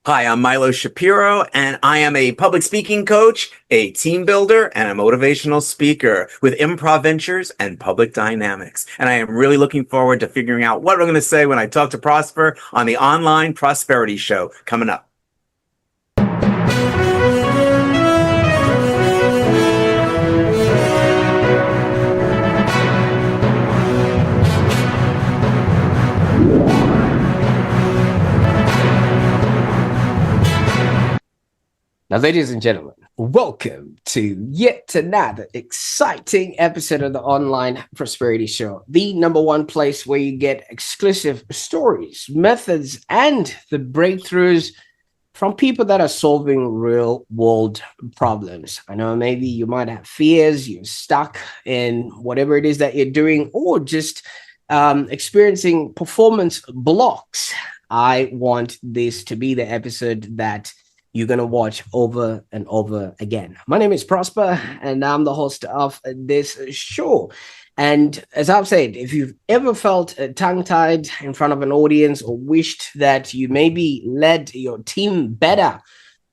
Hi, I'm Milo Shapiro, and I am a public speaking coach, a team builder, and a motivational speaker with Improv Ventures and Public Dynamics. And I am really looking forward to figuring out what we're going to say when I talk to Prosper on the Online Prosperity Show coming up. Now, ladies and gentlemen, welcome to yet another exciting episode of the Online Prosperity Show, the number one place where you get exclusive stories, methods, and the breakthroughs from people that are solving real world problems. I know maybe you might have fears, you're stuck in whatever it is that you're doing, or just experiencing performance blocks. I want this to be the episode that you're going to watch over and over again. My name is Prosper, and I'm the host of this show. And as I've said, if you've ever felt tongue-tied in front of an audience or wished that you maybe led your team better,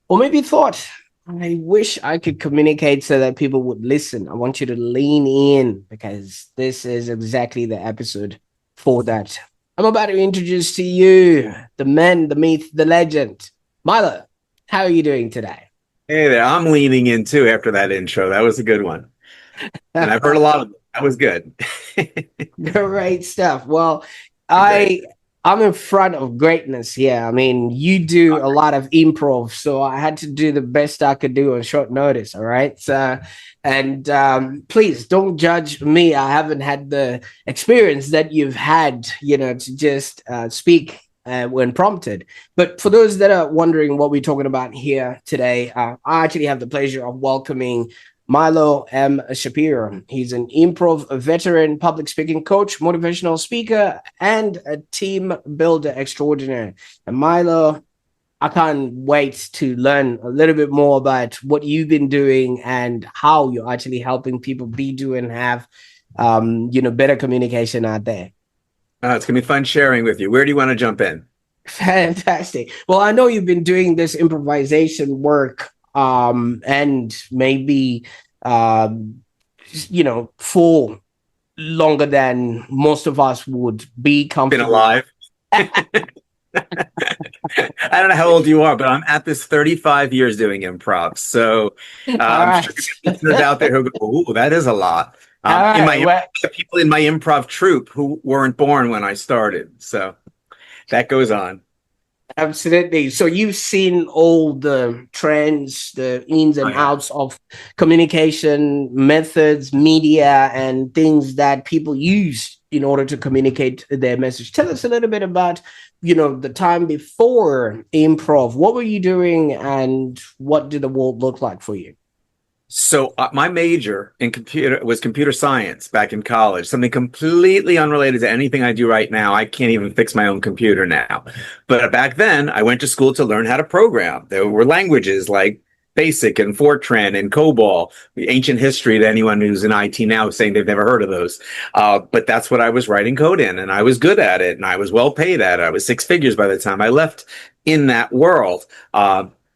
or maybe thought, I wish I could communicate so that people would listen, I want you to lean in because this is exactly the episode for that. I'm about to introduce to you the man, the myth, the legend, Milo. How are you doing today? Hey there, I'm leaning in too after that intro. That was a good one. And I've heard a lot of it. That was good. Great stuff. Well, I'm in front of greatness here. I mean, you do a lot of improv, so I had to do the best I could do on short notice. All right. Please don't judge me. I haven't had the experience that you've had, to just speak when prompted. But for those that are wondering what we're talking about here today, I actually have the pleasure of welcoming Milo M Shapiro. He's an improv veteran, public speaking coach, motivational speaker, and a team builder extraordinaire. And Milo, I can't wait to learn a little bit more about what you've been doing and how you're actually helping people be, do, and have, better communication out there. It's going to be fun sharing with you. Where do you want to jump in? Fantastic. Well, I know you've been doing this improvisation work and maybe, for longer than most of us would be comfortable. Been alive. I don't know how old you are, but I'm at this 35 years doing improv. So I'm sure listeners out there who go, "Ooh, that is a lot." People in my improv troupe who weren't born when I started. So that goes on. Absolutely. So you've seen all the trends, the ins and outs of communication methods, media, and things that people use in order to communicate their message. Tell us a little bit about, the time before improv. What were you doing and what did the world look like for you? So my major in computer science back in college, something completely unrelated to anything I do right now. I can't even fix my own computer now. But back then, I went to school to learn how to program. There were languages like BASIC and Fortran and COBOL, ancient history to anyone who's in IT now saying they've never heard of those. But that's what I was writing code in, and I was good at it, and I was well paid at it. I was six figures by the time I left in that world.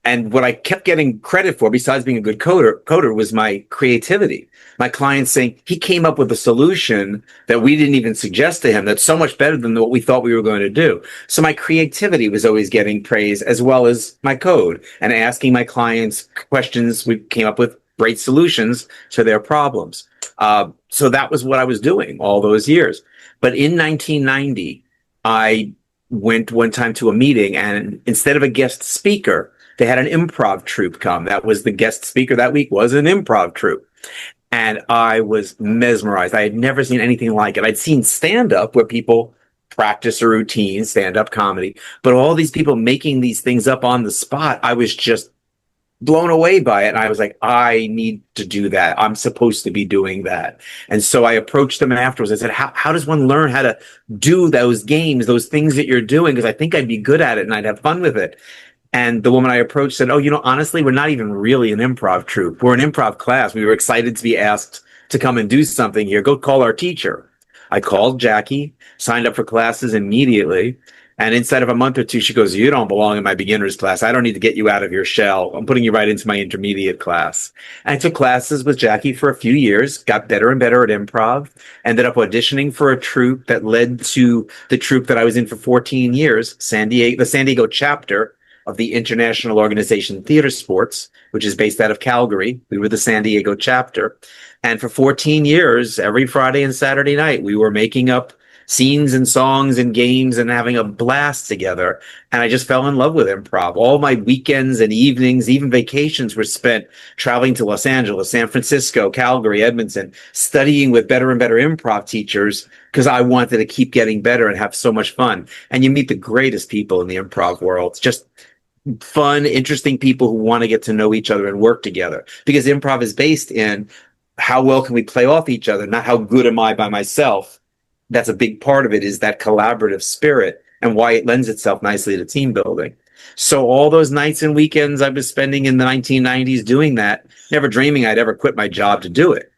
And what I kept getting credit for, besides being a good coder, was my creativity. My clients saying he came up with a solution that we didn't even suggest to him that's so much better than what we thought we were going to do. So my creativity was always getting praise, as well as my code, and asking my clients questions. We came up with great solutions to their problems. So that was what I was doing all those years. But in 1990, I went one time to a meeting, and instead of a guest speaker, they had an improv troupe come. That was the guest speaker that week, was an improv troupe. And I was mesmerized. I had never seen anything like it. I'd seen stand-up where people practice a routine, stand-up comedy. But all these people making these things up on the spot, I was just blown away by it. And I was like, I need to do that. I'm supposed to be doing that. And so I approached them afterwards. I said, how does one learn how to do those games, those things that you're doing? Because I think I'd be good at it and I'd have fun with it. And the woman I approached said, honestly, we're not even really an improv troupe. We're an improv class. We were excited to be asked to come and do something here. Go call our teacher. I called Jackie, signed up for classes immediately. And inside of a month or two, she goes, "You don't belong in my beginner's class. I don't need to get you out of your shell. I'm putting you right into my intermediate class." And I took classes with Jackie for a few years, got better and better at improv, ended up auditioning for a troupe that led to the troupe that I was in for 14 years, the San Diego chapter of the International Organization Theater Sports, which is based out of Calgary. We were the San Diego chapter. And for 14 years, every Friday and Saturday night, we were making up scenes and songs and games and having a blast together. And I just fell in love with improv. All my weekends and evenings, even vacations, were spent traveling to Los Angeles, San Francisco, Calgary, Edmonton, studying with better and better improv teachers because I wanted to keep getting better and have so much fun. And you meet the greatest people in the improv world. It's just fun, interesting people who want to get to know each other and work together, because improv is based in how well can we play off each other, not how good am I by myself. That's a big part of it, is that collaborative spirit and why it lends itself nicely to team building. So all those nights and weekends I was spending in the 1990s doing that, never dreaming I'd ever quit my job to do it.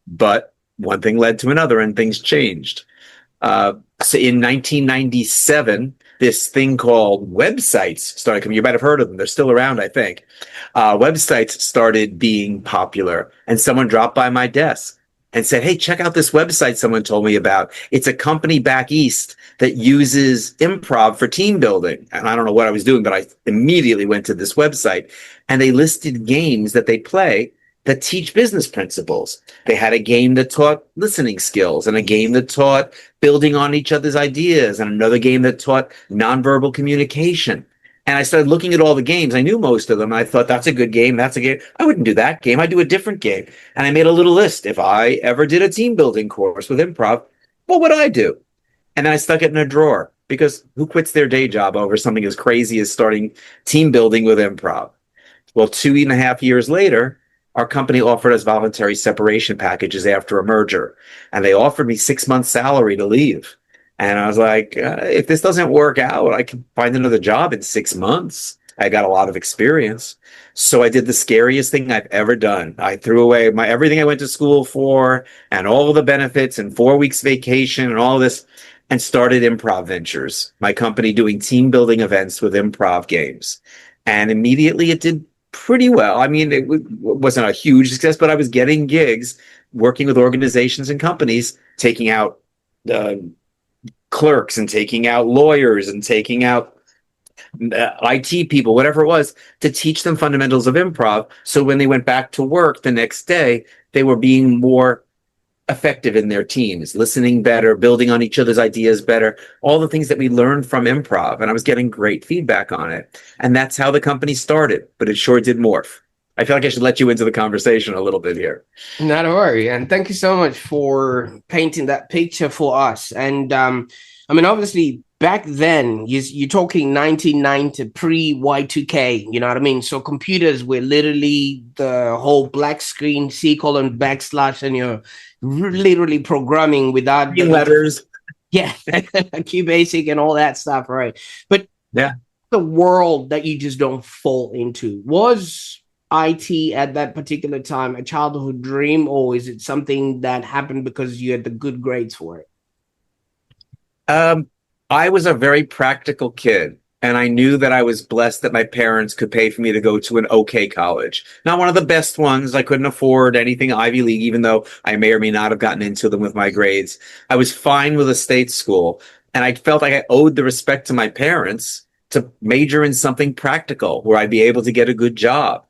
But one thing led to another and things changed. So in 1997, this thing called websites started coming. You might have heard of them. They're still around, I think. Websites started being popular, and someone dropped by my desk and said, "Hey, check out this website someone told me about. It's a company back east that uses improv for team building." And I don't know what I was doing, but I immediately went to this website, and they listed games that they play that teach business principles. They had a game that taught listening skills, and a game that taught building on each other's ideas, and another game that taught nonverbal communication. And I started looking at all the games. I knew most of them. I thought, that's a good game. That's a game. I wouldn't do that game. I'd do a different game. And I made a little list. If I ever did a team building course with improv, what would I do? And then I stuck it in a drawer, because who quits their day job over something as crazy as starting team building with improv? Well, 2.5 years later, our company offered us voluntary separation packages after a merger, and they offered me 6 months salary to leave. And I was like, if this doesn't work out, I can find another job in 6 months. I got a lot of experience. So I did the scariest thing I've ever done. I threw away everything I went to school for and all the benefits and 4 weeks vacation and all this, and started Improv Ventures, my company doing team building events with improv games. And immediately it did pretty well. I mean, wasn't a huge success, but I was getting gigs working with organizations and companies, taking out clerks and taking out lawyers and taking out IT people, whatever it was, to teach them fundamentals of improv. So when they went back to work the next day, they were being more effective in their teams, listening better, building on each other's ideas better, all the things that we learned from improv. And I was getting great feedback on it. And that's how the company started, but it sure did morph. I feel like I should let you into the conversation a little bit here. Not a worry. And thank you so much for painting that picture for us. And I mean, obviously, back then, you're talking 1990, pre-Y2K, you know what I mean? So computers were literally the whole black screen, C:\\, and you're literally programming without letters. Yeah, QBasic and all that stuff, right? But yeah, the world that you just don't fall into. Was IT at that particular time a childhood dream, or is it something that happened because you had the good grades for it? I was a very practical kid, and I knew that I was blessed that my parents could pay for me to go to an okay college. Not one of the best ones. I couldn't afford anything Ivy League, even though I may or may not have gotten into them with my grades. I was fine with a state school, and I felt like I owed the respect to my parents to major in something practical where I'd be able to get a good job.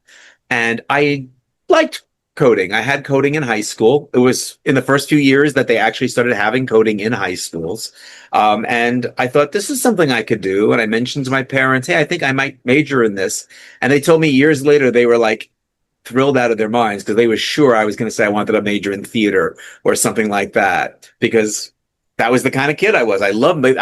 And I liked coding. I had coding in high school. It was in the first few years that they actually started having coding in high schools. And I thought, this is something I could do. And I mentioned to my parents, hey, I think I might major in this. And they told me years later, they were like thrilled out of their minds, because they were sure I was going to say I wanted to major in theater or something like that, because that was the kind of kid I was. I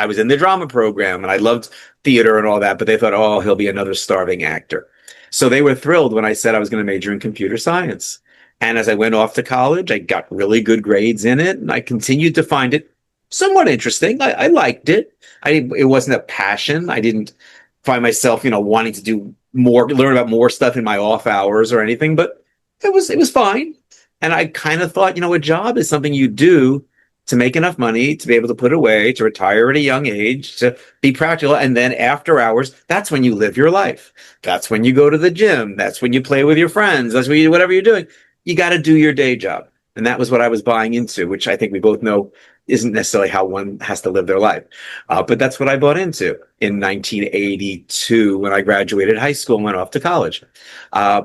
was in the drama program and I loved theater and all that, but they thought, oh, he'll be another starving actor. So they were thrilled when I said I was going to major in computer science. And as I went off to college, I got really good grades in it, and I continued to find it somewhat interesting. I liked it. It wasn't a passion. I didn't find myself, wanting to do more, learn about more stuff in my off hours or anything, but it was fine. And I kind of thought, a job is something you do to make enough money to be able to put away, to retire at a young age, to be practical. And then after hours, that's when you live your life. That's when you go to the gym. That's when you play with your friends. That's when you do whatever you're doing. You got to do your day job. And that was what I was buying into, which I think we both know isn't necessarily how one has to live their life. But that's what I bought into in 1982 when I graduated high school and went off to college. Uh,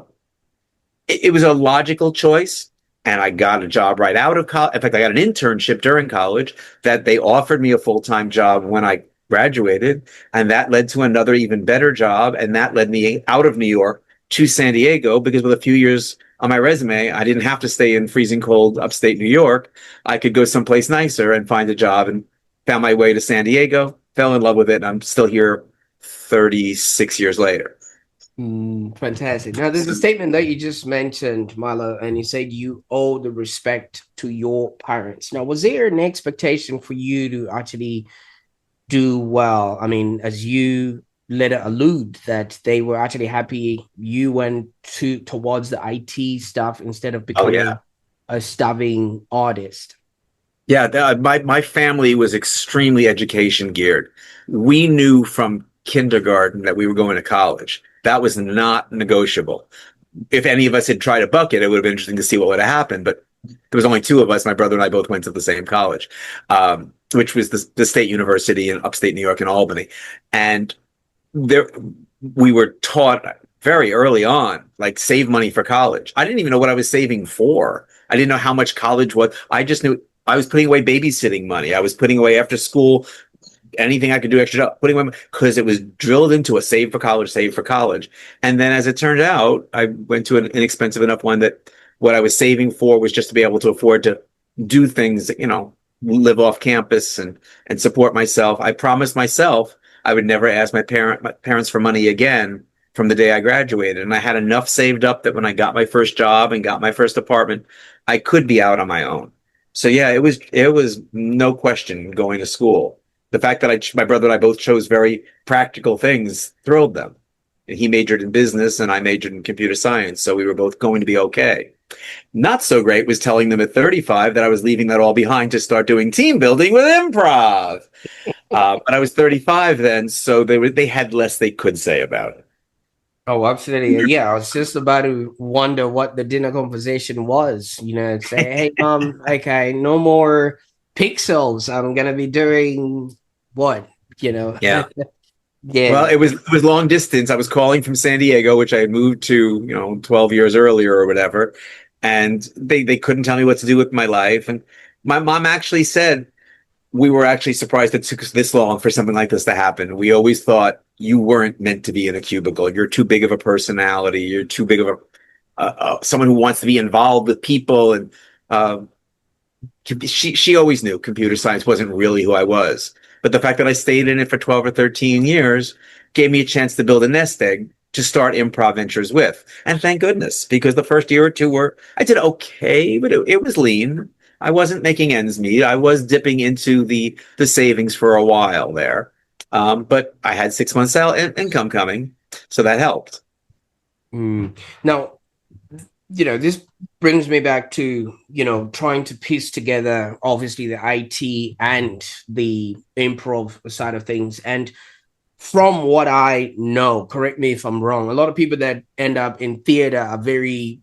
it was a logical choice. And I got a job right out of college. In fact, I got an internship during college that they offered me a full-time job when I graduated. And that led to another even better job. And that led me out of New York to San Diego because with a few years on my resume, I didn't have to stay in freezing cold upstate New York. I could go someplace nicer and find a job, and found my way to San Diego, fell in love with it. And I'm still here 36 years later. Fantastic. Now, there's a statement that you just mentioned, Milo, and you said you owe the respect to your parents. Now, was there an expectation for you to actually do well? I mean, as you let it allude that they were actually happy you went towards the IT stuff instead of becoming a starving artist. Yeah, my family was extremely education geared. We knew from kindergarten that we were going to college. That was not negotiable. If any of us had tried a bucket, it would have been interesting to see what would have happened. But there was only two of us. My brother and I both went to the same college, which was the State University in upstate New York in Albany. And there, we were taught very early on, like, save money for college. I didn't even know what I was saving for. I didn't know how much college was. I just knew I was putting away babysitting money. I was putting away after school anything I could do extra, putting away because it was drilled into a save for college, save for college. And then as it turned out, I went to an inexpensive enough one that what I was saving for was just to be able to afford to do things, live off campus and support myself. I promised myself I would never ask my parents for money again from the day I graduated. And I had enough saved up that when I got my first job and got my first apartment, I could be out on my own. So yeah, it was no question going to school. The fact that my brother and I both chose very practical things thrilled them. And he majored in business and I majored in computer science. So we were both going to be okay. Not so great was telling them at 35 that I was leaving that all behind to start doing team building with improv. But I was 35 then, so they had less they could say about it. Oh, absolutely. Yeah, I was just about to wonder what the dinner conversation was. Say, hey, mom, okay, no more pixels. I'm gonna be doing what? Yeah. Yeah. Well, it was long distance. I was calling from San Diego, which I had moved to, 12 years earlier or whatever. And they couldn't tell me what to do with my life. And my mom actually said, we were actually surprised it took us this long for something like this to happen. We always thought you weren't meant to be in a cubicle. You're too big of a personality. You're too big of someone who wants to be involved with people. And she always knew computer science wasn't really who I was. But the fact that I stayed in it for 12 or 13 years gave me a chance to build a nest egg to start improv ventures with. And thank goodness, because the first year or two I did okay, but it was lean. I wasn't making ends meet. I was dipping into the savings for a while there. But I had 6 months income coming, so that helped. Now, this brings me back to, trying to piece together, obviously, the IT and the improv side of things. And from what I know, correct me if I'm wrong, a lot of people that end up in theater are very,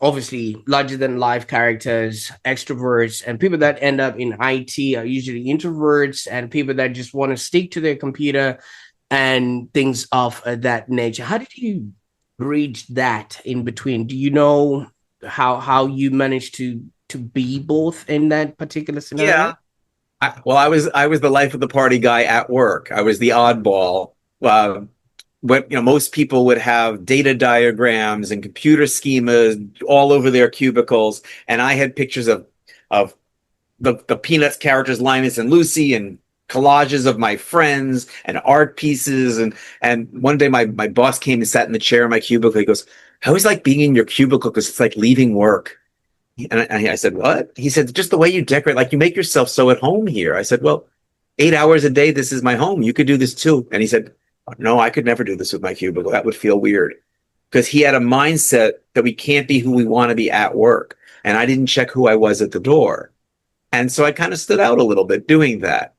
obviously, larger than life characters, extroverts, and people that end up in IT are usually introverts and people that just want to stick to their computer and things of that nature. How did you bridge that in between? Do you know how you managed to be both in that particular scenario? Yeah. I was the life of the party guy at work. I was the oddball. Most people would have data diagrams and computer schemas all over their cubicles, and I had pictures of the Peanuts characters Linus and Lucy and collages of my friends and art pieces. And one day my boss came and sat in the chair in my cubicle. He goes, "I always like being in your cubicle because it's like leaving work." And I said, "What?" He said, "Just the way you decorate, like you make yourself so at home here." I said, "Well, 8 hours a day, this is my home. You could do this too." And he said, "No, I could never do this with my cubicle. That would feel weird." Because he had a mindset that we can't be who we want to be at work. And I didn't check who I was at the door. And so I kind of stood out a little bit doing that.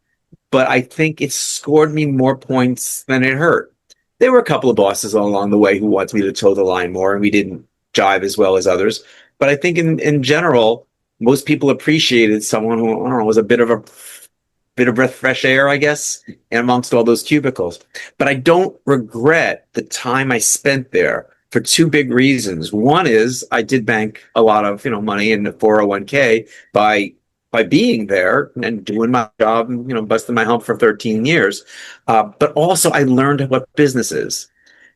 But I think it scored me more points than it hurt. There were a couple of bosses along the way who wanted me to toe the line more, and we didn't jive as well as others. But I think in general, most people appreciated someone who, I don't know, was a bit of breath fresh air, I guess, and amongst all those cubicles. But I don't regret the time I spent there for two big reasons. One is I did bank a lot of, money in the 401k by being there and doing my job and, busting my hump for 13 years. But also I learned what business is.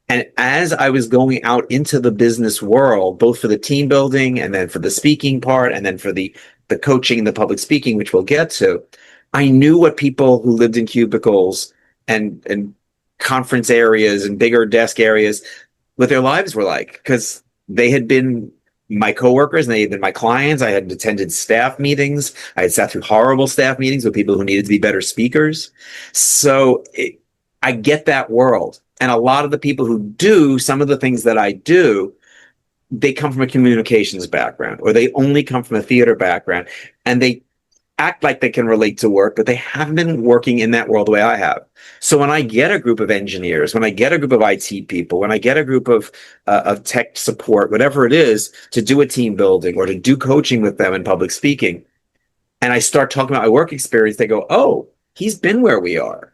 And as I was going out into the business world, both for the team building and then for the speaking part and then for the coaching and the public speaking, which we'll get to, I knew what people who lived in cubicles and conference areas and bigger desk areas, what their lives were like, because they had been my coworkers and they had been my clients. I had attended staff meetings. I had sat through horrible staff meetings with people who needed to be better speakers. I get that world. And a lot of the people who do some of the things that I do, they come from a communications background or they only come from a theater background and they act like they can relate to work, but they haven't been working in that world the way I have. So when I get a group of engineers, when I get a group of IT people, when I get a group of tech support, whatever it is, to do a team building or to do coaching with them in public speaking, and I start talking about my work experience, they go, "Oh, he's been where we are,"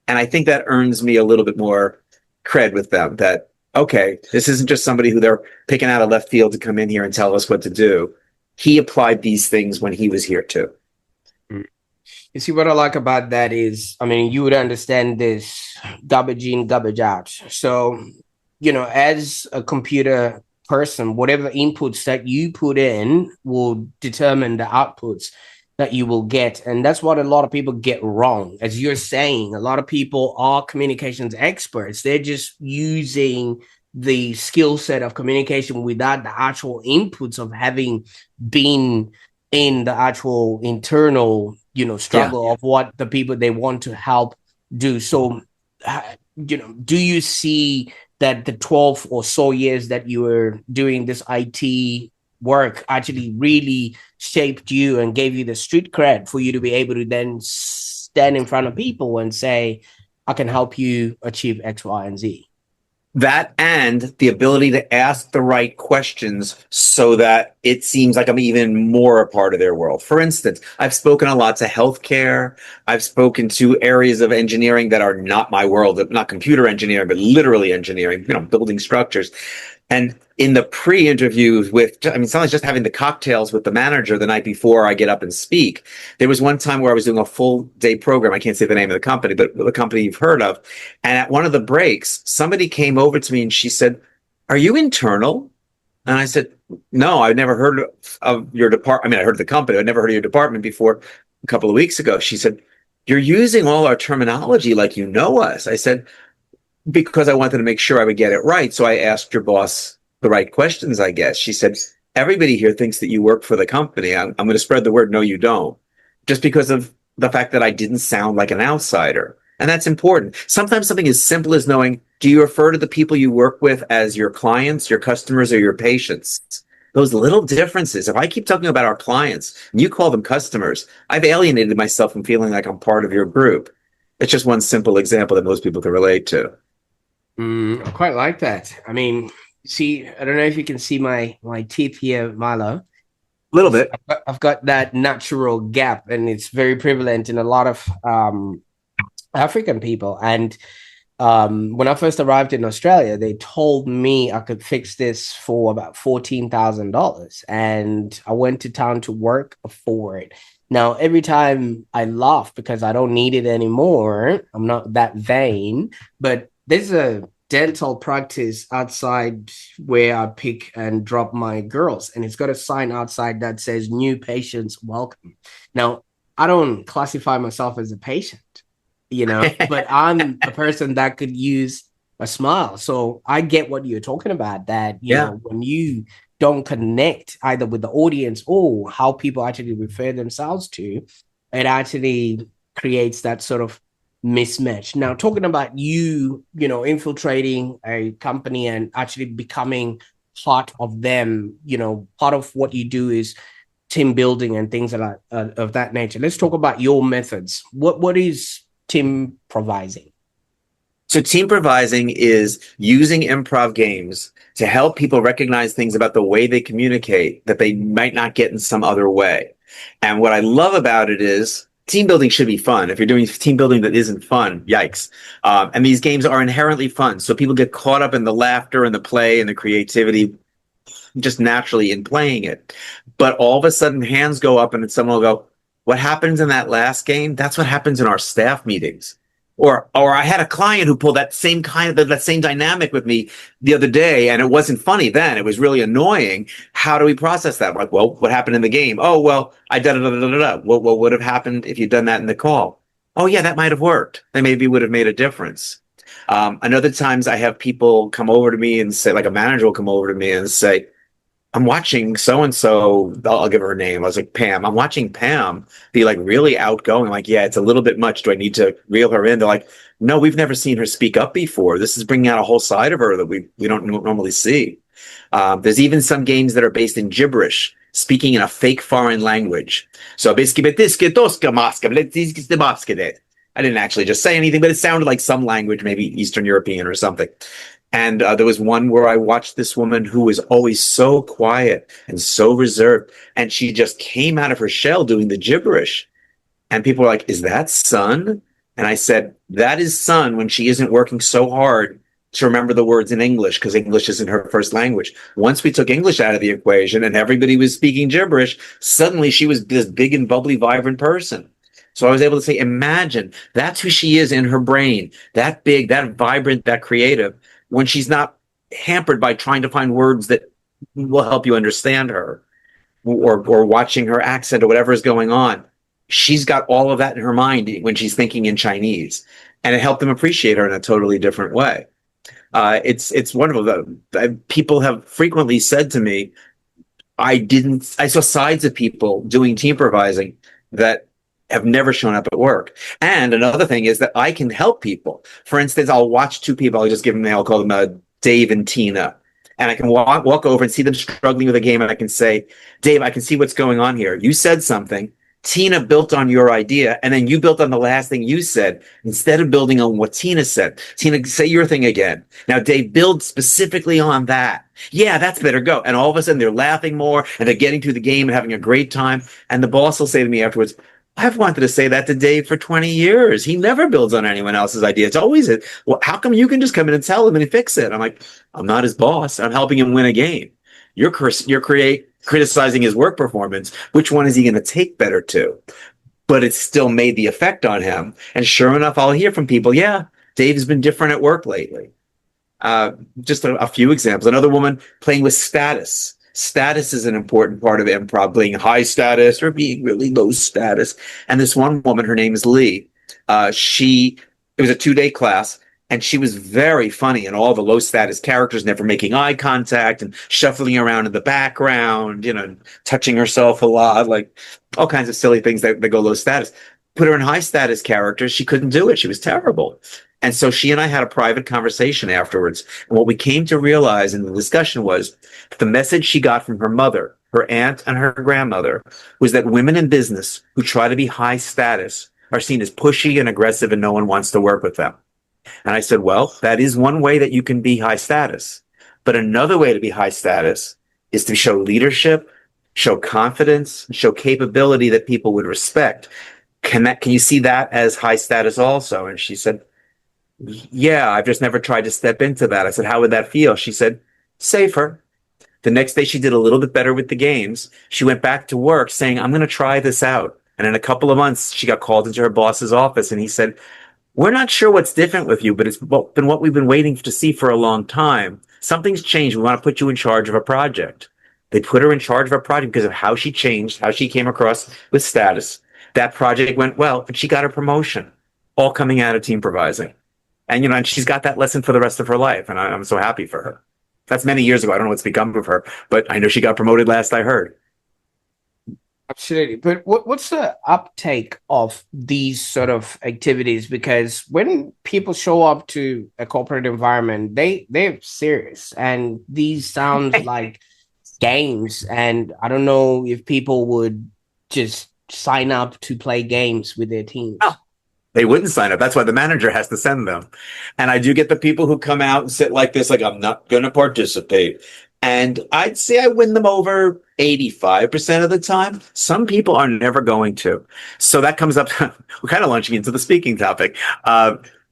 and I think that earns me a little bit more cred with them. That okay, this isn't just somebody who they're picking out of left field to come in here and tell us what to do. He applied these things when he was here too. You see, what I like about that is, I mean, you would understand this garbage in, garbage out. So, as a computer person, whatever inputs that you put in will determine the outputs that you will get. And that's what a lot of people get wrong. As you're saying, a lot of people are communications experts. They're just using the skill set of communication without the actual inputs of having been in the actual internal struggle of what the people they want to help do. So do you see that the 12 or so years that you were doing this IT work actually really shaped you and gave you the street cred for you to be able to then stand in front of people and say, I can help you achieve X, Y, and Z? That and the ability to ask the right questions so that it seems like I'm even more a part of their world. For instance, I've spoken a lot to healthcare. I've spoken to areas of engineering that are not my world, not computer engineering, but literally engineering, building structures. And in the pre-interviews it's not like just having the cocktails with the manager the night before I get up and speak. There was one time where I was doing a full day program. I can't say the name of the company, but the company you've heard of. And at one of the breaks, somebody came over to me and she said, "Are you internal?" And I said, "No, I've never heard of your department. I mean, I heard of the company. I'd never heard of your department before a couple of weeks ago." She said, "You're using all our terminology like you know us." I said, because I wanted to make sure I would get it right. So I asked your boss the right questions, I guess. She said, "Everybody here thinks that you work for the company. I'm going to spread the word. No, you don't." Just because of the fact that I didn't sound like an outsider. And that's important. Sometimes something as simple as knowing, do you refer to the people you work with as your clients, your customers, or your patients? Those little differences. If I keep talking about our clients and you call them customers, I've alienated myself from feeling like I'm part of your group. It's just one simple example that most people can relate to. I quite like that. I mean, see, I don't know if you can see my teeth here, Milo. A little bit. I've got that natural gap, and it's very prevalent in a lot of African people. And when I first arrived in Australia, they told me I could fix this for about $14,000, and I went to town to work for it. Now, every time I laugh because I don't need it anymore, I'm not that vain, but there's a dental practice outside where I pick and drop my girls, and it's got a sign outside that says "New patients welcome." Now, I don't classify myself as a patient, but I'm a person that could use a smile. So I get what you're talking about, that, when you don't connect either with the audience or how people actually refer themselves to, it actually creates that sort of mismatch. Now, talking about you, infiltrating a company and actually becoming part of them, part of what you do is team building and things of that nature. Let's talk about your methods. What is team improvising? So team improvising is using improv games to help people recognize things about the way they communicate that they might not get in some other way. And what I love about it is team building should be fun. If you're doing team building that isn't fun, yikes. And these games are inherently fun. So people get caught up in the laughter and the play and the creativity just naturally in playing it. But all of a sudden hands go up and someone will go, what happens in that last game? That's what happens in our staff meetings. Or I had a client who pulled that same that same dynamic with me the other day, and it wasn't funny then. It was really annoying. How do we process that? Like, well, what happened in the game? Oh, well, I da da da da da. What would have happened if you'd done that in the call? Oh, yeah, that might have worked. That maybe would have made a difference. Another times I have people come over to me and say, like a manager will come over to me and say, I'm watching so and so. I'll give her a name. I was like, Pam. I'm watching Pam be like really outgoing. I'm like, yeah, it's a little bit much. Do I need to reel her in? They're like, no, we've never seen her speak up before. This is bringing out a whole side of her that we don't normally see. There's even some games that are based in gibberish, speaking in a fake foreign language. So basically, I didn't actually just say anything, but it sounded like some language, maybe Eastern European or something. And there was one where I watched this woman who was always so quiet and so reserved, and she just came out of her shell doing the gibberish. And people were like, is that Sun? And I said, that is Sun when she isn't working so hard to remember the words in English, because English isn't her first language. Once we took English out of the equation and everybody was speaking gibberish, suddenly she was this big and bubbly, vibrant person. So I was able to say, imagine that's who she is in her brain, that big, that vibrant, that creative, when she's not hampered by trying to find words that will help you understand her, or watching her accent or whatever is going on. She's got all of that in her mind when she's thinking in Chinese, and it helped them appreciate her in a totally different way. It's wonderful. People have frequently said to me, I saw sides of people doing team improvising that have never shown up at work. And another thing is that I can help people. For instance, I'll watch two people. I'll just give them, I'll call them Dave and Tina. And I can walk over and see them struggling with a game. And I can say, Dave, I can see what's going on here. You said something. Tina built on your idea, and then you built on the last thing you said instead of building on what Tina said. Tina, say your thing again. Now, Dave, build specifically on that. Yeah, that's better. Go. And all of a sudden, they're laughing more, and they're getting through the game and having a great time. And the boss will say to me afterwards, I've wanted to say that to Dave for 20 years. He never builds on anyone else's idea. It's always it. Well, how come you can just come in and tell him and fix it? I'm like, I'm not his boss. I'm helping him win a game. You're criticizing his work performance. Which one is he going to take better to? But it's still made the effect on him. And sure enough, I'll hear from people, yeah, Dave has been different at work lately. Just a few examples. Another woman playing with status. Status is an important part of improv, being high status or being really low status. And this one woman, her name is Lee. It was a 2-day class, and she was very funny in all the low status characters, never making eye contact and shuffling around in the background, touching herself a lot, like all kinds of silly things that go low status. Put her in high status characters, she couldn't do it. She was terrible. And so she and I had a private conversation afterwards. And what we came to realize in the discussion was that the message she got from her mother, her aunt, and her grandmother was that women in business who try to be high status are seen as pushy and aggressive, and no one wants to work with them. And I said, well, that is one way that you can be high status. But another way to be high status is to show leadership, show confidence, show capability that people would respect. Can you see that as high status also? And she said, yeah, I've just never tried to step into that. I said, how would that feel? She said, safer. The next day she did a little bit better with the games. She went back to work saying, I'm going to try this out. And in a couple of months, she got called into her boss's office, and he said, we're not sure what's different with you, but it's been what we've been waiting to see for a long time. Something's changed. We want to put you in charge of a project. They put her in charge of a project because of how she changed, how she came across with status. That project went well, and she got her promotion, all coming out of team improvising. And, and she's got that lesson for the rest of her life. And I'm so happy for her. That's many years ago. I don't know what's become of her, but I know she got promoted last I heard. Absolutely. But what's the uptake of these sort of activities? Because when people show up to a corporate environment, they're serious. And these sound like games, and I don't know if people would just sign up to play games with their Oh, teams. they wouldn't sign up. That's why the manager has to send them. And I do get the people who come out and sit like this, like, I'm not going to participate. And I'd say I win them over 85% of the time. Some people are never going to. So that comes up. We're kind of launching into the speaking topic.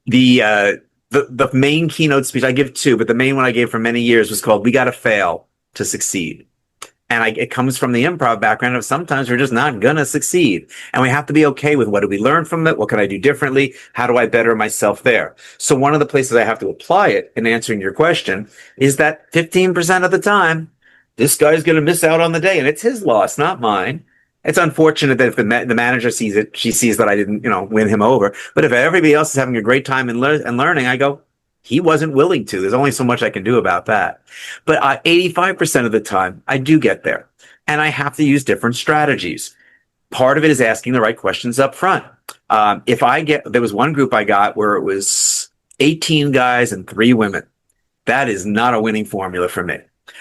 The, uh, the main keynote speech I give two, but the main one I gave for many years was called "We Got to Fail to Succeed." And it comes from the improv background of sometimes we're just not going to succeed. And we have to be okay with what do we learn from it? What can I do differently? How do I better myself there? So one of the places I have to apply it in answering your question is that 15% of the time, this guy's going to miss out on the day and it's his loss, not mine. It's unfortunate that if the manager sees it, she sees that I didn't, win him over. But if everybody else is having a great time and learning, I go, he wasn't willing to. There's only so much I can do about that. But 85% of the time, I do get there. And I have to use different strategies. Part of it is asking the right questions up front. There was one group I got where it was 18 guys and 3 women. That is not a winning formula for me.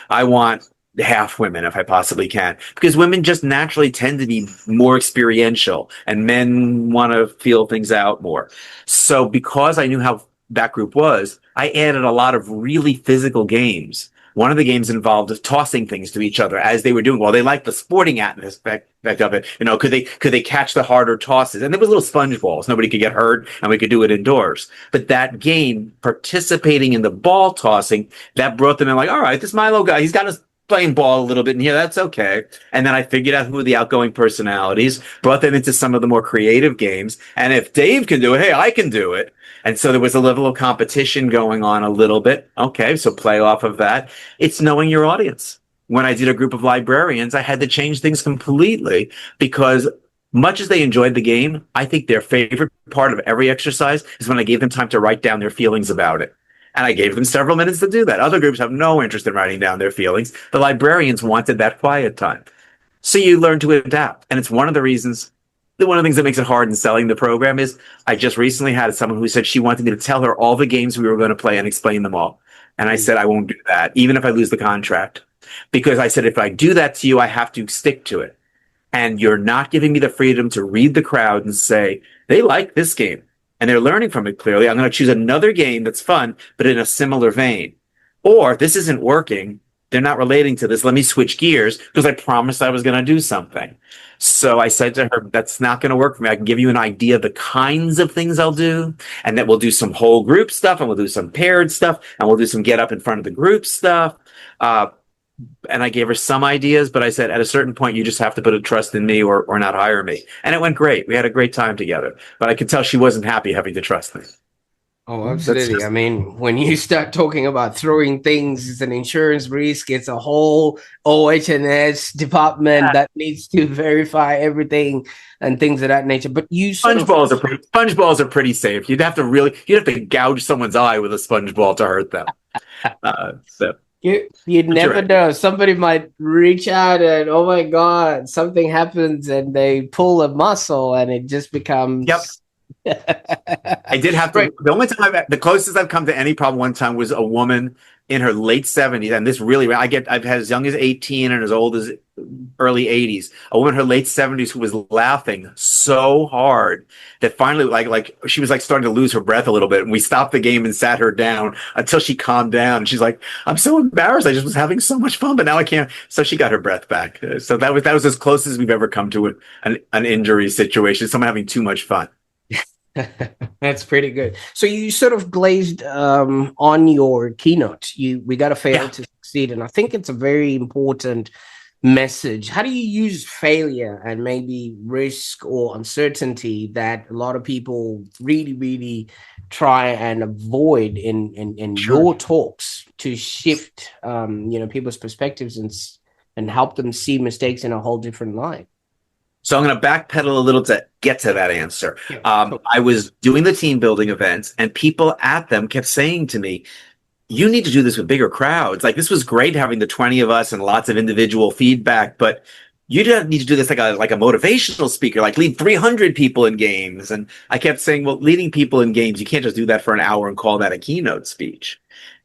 I want half women if I possibly can, because women just naturally tend to be more experiential and men want to feel things out more. So because I knew how that group was, I added a lot of really physical games. One of the games involved tossing things to each other as they were doing. Well, they liked the sporting aspect of it. Could they catch the harder tosses? And there was little sponge balls. Nobody could get hurt, and we could do it indoors. But that game, participating in the ball tossing, that brought them in. Like, all right, this Milo guy, he's got us playing ball a little bit in here. That's okay. And then I figured out who were the outgoing personalities, brought them into some of the more creative games. And if Dave can do it, hey, I can do it. And so there was a level of competition going on a little bit. Okay, so play off of that. It's knowing your audience. When I did a group of librarians, I had to change things completely because much as they enjoyed the game, I think their favorite part of every exercise is when I gave them time to write down their feelings about it. And I gave them several minutes to do that. Other groups have no interest in writing down their feelings. The librarians wanted that quiet time. So you learn to adapt. And it's one of the things that makes it hard in selling the program is I just recently had someone who said she wanted me to tell her all the games we were going to play and explain them all. And I said, I won't do that, even if I lose the contract. Because I said, if I do that to you, I have to stick to it. And you're not giving me the freedom to read the crowd and say, they like this game and they're learning from it clearly. I'm going to choose another game that's fun, but in a similar vein. Or this isn't working. They're not relating to this. Let me switch gears because I promised I was going to do something. So I said to her, that's not going to work for me. I can give you an idea of the kinds of things I'll do, and that we'll do some whole group stuff, and we'll do some paired stuff, and we'll do some get up in front of the group stuff. And I gave her some ideas, but I said, at a certain point, you just have to put a trust in me or not hire me. And it went great. We had a great time together, but I could tell she wasn't happy having to trust me. Oh, absolutely. I mean, when you start talking about throwing things, it's an insurance risk. It's a whole OH&S department that needs to verify everything and things of that nature. But sponge balls are pretty safe. You'd have to gouge someone's eye with a sponge ball to hurt them. You never know. Somebody might reach out and, oh my God, something happens and they pull a muscle and it just becomes. Yep. I did have to. Right. The closest I've come to any problem one time was a woman in her late 70s, and this really, I've had as young as 18 and as old as early 80s. A woman in her late 70s who was laughing so hard that finally, like she was like starting to lose her breath a little bit, and we stopped the game and sat her down until she calmed down. And she's like, "I'm so embarrassed. I just was having so much fun, but now I can't." So she got her breath back. So that was as close as we've ever come to an injury situation. Someone having too much fun. That's pretty good. So you sort of glazed on your keynote. We got to fail to succeed, and I think it's a very important message. How do you use failure and maybe risk or uncertainty that a lot of people really, really try and avoid in your talks to shift, people's perspectives and help them see mistakes in a whole different light? So I'm going to backpedal a little to get to that answer. I was doing the team building events, and people at them kept saying to me, you need to do this with bigger crowds. Like, this was great having the 20 of us and lots of individual feedback, but you don't need to do this like a motivational speaker, like lead 300 people in games. And I kept saying, well, leading people in games, you can't just do that for an hour and call that a keynote speech.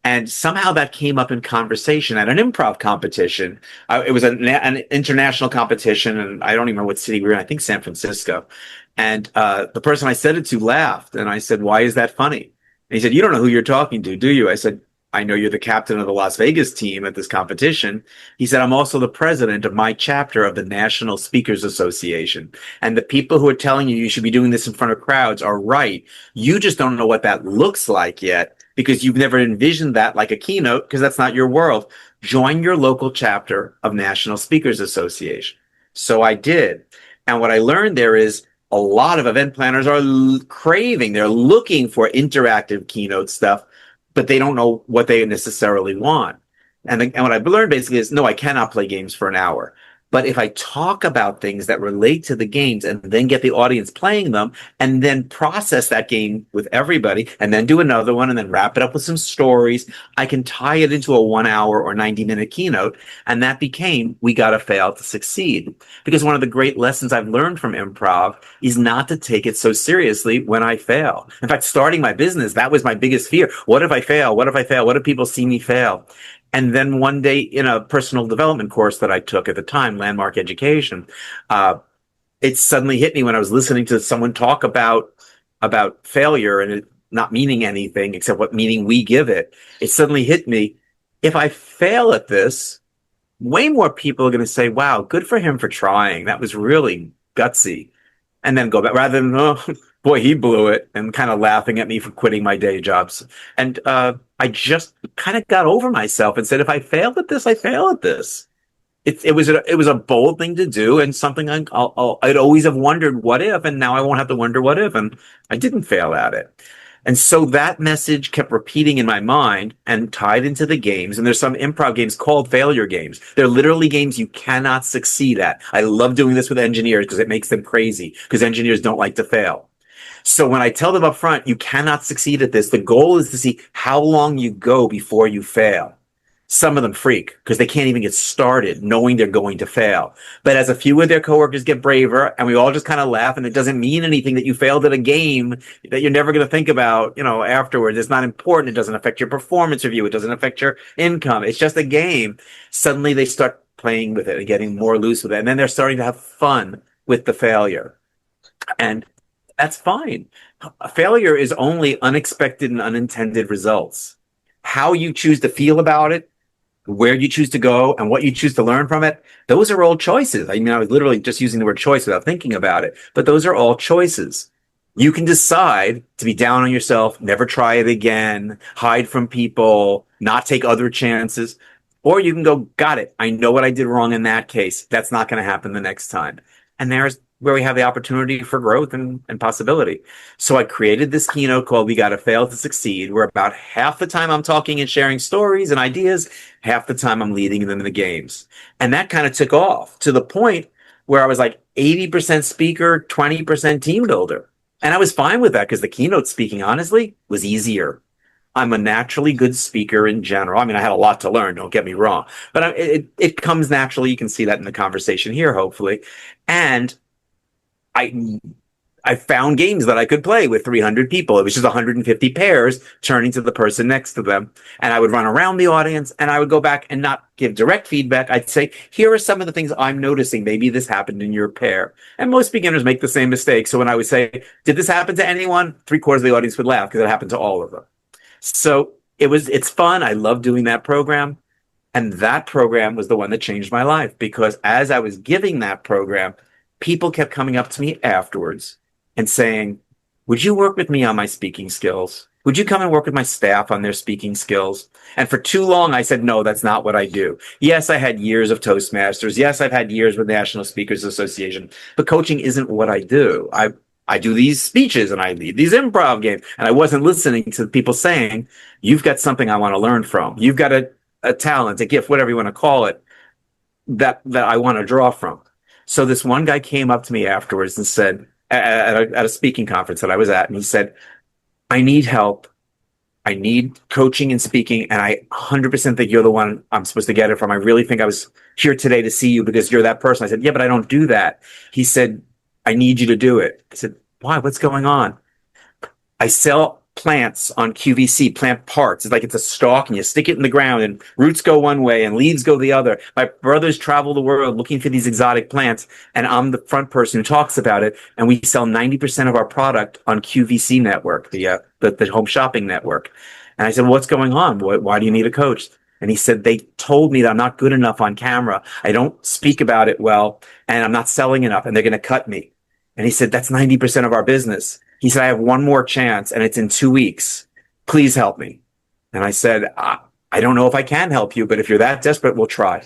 And somehow that came up in conversation at an improv competition. It was an international competition, and I don't even remember what city we were in. I think San Francisco. And the person I said it to laughed, and I said, "Why is that funny?" And he said, "You don't know who you're talking to, do you?" I said, "I know you're the captain of the Las Vegas team at this competition." He said, "I'm also the president of my chapter of the National Speakers Association. And the people who are telling you should be doing this in front of crowds are right. You just don't know what that looks like yet because you've never envisioned that like a keynote because that's not your world. Join your local chapter of National Speakers Association." So I did. And what I learned there is a lot of event planners are craving, they're looking for interactive keynote stuff, but they don't know what they necessarily want. And what I've learned basically is no, I cannot play games for an hour. But if I talk about things that relate to the games and then get the audience playing them and then process that game with everybody and then do another one and then wrap it up with some stories, I can tie it into a 1 hour or 90-minute keynote. And that became We Gotta Fail to Succeed. Because one of the great lessons I've learned from improv is not to take it so seriously when I fail. In fact, starting my business, that was my biggest fear. What if I fail? What if I fail? What if people see me fail? And then one day in a personal development course that I took at the time, Landmark Education, it suddenly hit me when I was listening to someone talk about failure and it not meaning anything except what meaning we give it. It suddenly hit me. If I fail at this, way more people are going to say, "Wow, good for him for trying. That was really gutsy." And then go back rather than, "Oh, boy, he blew it," and kind of laughing at me for quitting my day jobs. And I just kind of got over myself and said, if I fail at this, I fail at this. It was a bold thing to do and something I'd always have wondered what if, and now I won't have to wonder what if, and I didn't fail at it. And so that message kept repeating in my mind and tied into the games. And there's some improv games called failure games. They're literally games you cannot succeed at. I love doing this with engineers because it makes them crazy because engineers don't like to fail. So when I tell them up front, you cannot succeed at this, the goal is to see how long you go before you fail. Some of them freak because they can't even get started knowing they're going to fail. But as a few of their coworkers get braver and we all just kind of laugh and it doesn't mean anything that you failed at a game that you're never going to think about, afterwards. It's not important. It doesn't affect your performance review. It doesn't affect your income. It's just a game. Suddenly they start playing with it and getting more loose with it. And then they're starting to have fun with the failure. And that's fine. Failure is only unexpected and unintended results. How you choose to feel about it, where you choose to go, and what you choose to learn from it, those are all choices. I mean, I was literally just using the word choice without thinking about it, but those are all choices. You can decide to be down on yourself, never try it again, hide from people, not take other chances, or you can go, got it. I know what I did wrong in that case. That's not going to happen the next time. And there's where we have the opportunity for growth and possibility. So I created this keynote called We Gotta Fail to Succeed, where about half the time I'm talking and sharing stories and ideas, half the time I'm leading them in the games. And that kind of took off to the point where I was like 80% speaker, 20% team builder. And I was fine with that because the keynote speaking, honestly, was easier. I'm a naturally good speaker in general. I mean, I had a lot to learn, don't get me wrong, but it comes naturally. You can see that in the conversation here, hopefully. And I I found games that I could play with 300 people. It was just 150 pairs turning to the person next to them. And I would run around the audience and I would go back and not give direct feedback. I'd say, here are some of the things I'm noticing. Maybe this happened in your pair. And most beginners make the same mistake. So when I would say, did this happen to anyone? 3/4 of the audience would laugh because it happened to all of them. So it's fun. I love doing that program. And that program was the one that changed my life because as I was giving that program, people kept coming up to me afterwards and saying, would you work with me on my speaking skills? Would you come and work with my staff on their speaking skills? And for too long, I said, no, that's not what I do. Yes, I had years of Toastmasters. Yes, I've had years with National Speakers Association, but coaching isn't what I do. I do these speeches and I lead these improv games. And I wasn't listening to people saying, you've got something I want to learn from. You've got a talent, a gift, whatever you want to call it, that I want to draw from. So this one guy came up to me afterwards and said, at a speaking conference that I was at, and he said, I need help. I need coaching and speaking, and I 100% think you're the one I'm supposed to get it from. I really think I was here today to see you because you're that person. I said, yeah, but I don't do that. He said, I need you to do it. I said, why? What's going on? I sell plants on QVC, plant parts. It's like it's a stalk and you stick it in the ground and roots go one way and leaves go the other. My brothers travel the world looking for these exotic plants, and I'm the front person who talks about it. And we sell 90% of our product on QVC network, the home shopping network. And I said, well, what's going on? Why do you need a coach? And he said, they told me that I'm not good enough on camera. I don't speak about it well, and I'm not selling enough, and they're going to cut me. And he said, that's 90% of our business. He said, I have one more chance and it's in 2 weeks. Please help me. And I said, I don't know if I can help you, but if you're that desperate, we'll try.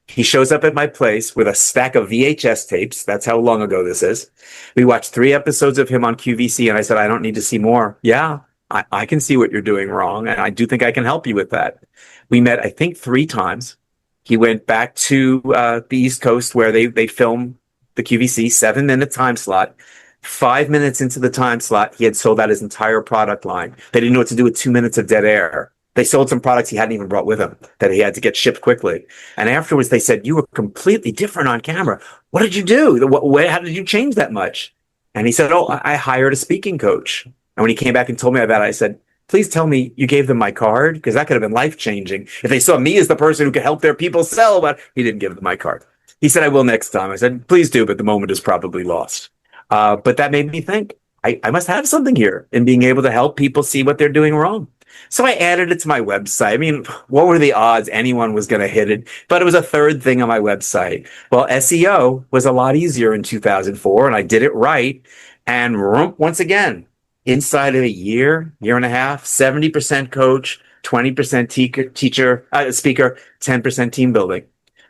He shows up at my place with a stack of VHS tapes. That's how long ago this is. We watched 3 episodes of him on QVC, and I said, I don't need to see more. Yeah, I can see what you're doing wrong, and I do think I can help you with that. We met, I think, 3 times. He went back to the East Coast where they film the QVC 7-minute time slot. 5 minutes into the time slot, he had sold out his entire product line. They didn't know what to do with 2 minutes of dead air. They sold some products he hadn't even brought with him that he had to get shipped quickly. And afterwards, they said, you were completely different on camera. What did you do? How did you change that much? And he said, oh, I hired a speaking coach. And when he came back and told me about it, I said, please tell me you gave them my card, because that could have been life-changing. If they saw me as the person who could help their people sell, but he didn't give them my card. He said, I will next time. I said, please do, but the moment is probably lost. But that made me think, I must have something here in being able to help people see what they're doing wrong. So I added it to my website. I mean, what were the odds anyone was going to hit it? But it was a third thing on my website. Well, SEO was a lot easier in 2004, and I did it right. And once again, inside of a year and a half, 70% coach, 20% speaker, 10% team building.